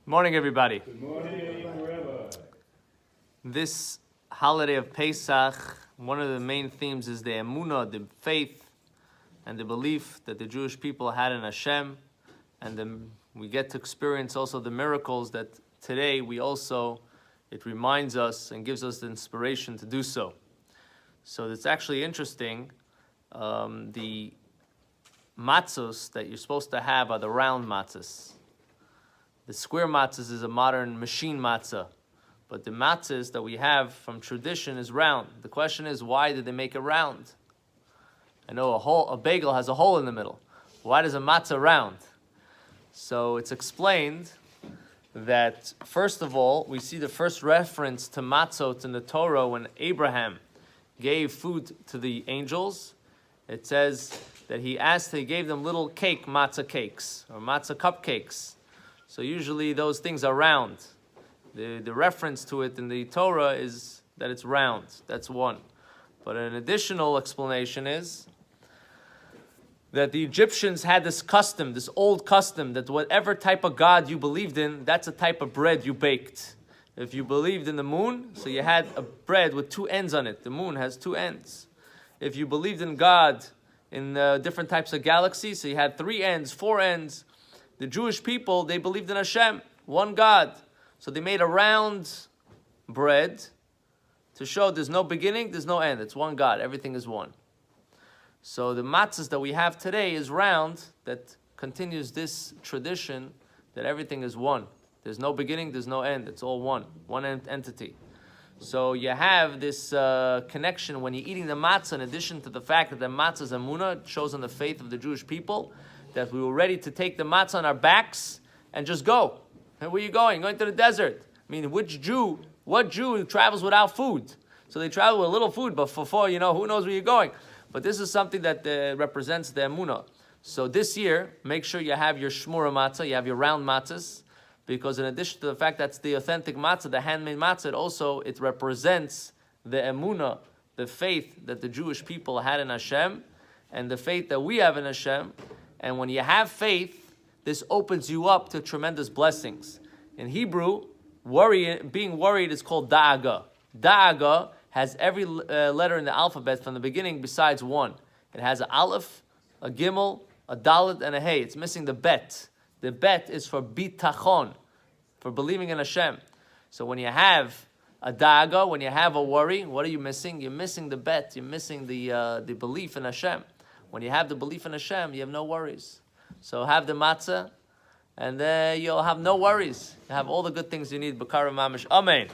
Good morning, everybody. Good morning, Rabbi. This holiday of Pesach, one of the main themes is the emunah, the faith, and the belief that the Jewish people had in Hashem, and then we get to experience also the miracles that today it reminds us and gives us the inspiration to do so. So it's actually interesting. The matzahs that you're supposed to have are the round matzahs. The square matzahs is a modern machine matzah, but the matzahs that we have from tradition is round. The question is, why did they make it round? I know a bagel has a hole in the middle. Why does a matzah round? So it's explained that, first of all, we see the first reference to matzot in the Torah when Abraham gave food to the angels. It says that he gave them little matzah cakes, or matzah cupcakes. So usually those things are round. The reference to it in the Torah is that it's round. That's one. But an additional explanation is that the Egyptians had this custom, this old custom, that whatever type of God you believed in, that's a type of bread you baked. If you believed in the moon, so you had a bread with two ends on it. The moon has two ends. If you believed in God in different types of galaxies, so you had 3 ends, 4 ends. The Jewish people, they believed in Hashem, one God. So they made a round bread to show there's no beginning, there's no end. It's one God. Everything is one. So the matzahs that we have today is round, that continues this tradition that everything is one. There's no beginning, there's no end. It's all one entity. So you have this connection when you're eating the matzah, in addition to the fact that the matzah is emunah, it shows on the faith of the Jewish people, that we were ready to take the matzah on our backs and just go. And where are you going? Going to the desert. I mean, what Jew travels without food? So they travel with a little food, but for who knows where you're going? But this is something that represents the emunah. So this year, make sure you have your shmura matzah, you have your round matzahs, because in addition to the fact that's the authentic matzah, the handmade matzah, it represents the emunah, the faith that the Jewish people had in Hashem, and the faith that we have in Hashem. And when you have faith, this opens you up to tremendous blessings. In Hebrew, being worried is called da'aga. Da'aga has every letter in the alphabet from the beginning besides one. It has an aleph, a gimel, a dalet, and a hey. It's missing the bet. The bet is for bitachon, for believing in Hashem. So when you have a da'aga, when you have a worry, what are you missing? You're missing the bet. You're missing the belief in Hashem. When you have the belief in Hashem, you have no worries. So have the matzah, and then you'll have no worries. You have all the good things you need. B'kara mamish. Amen.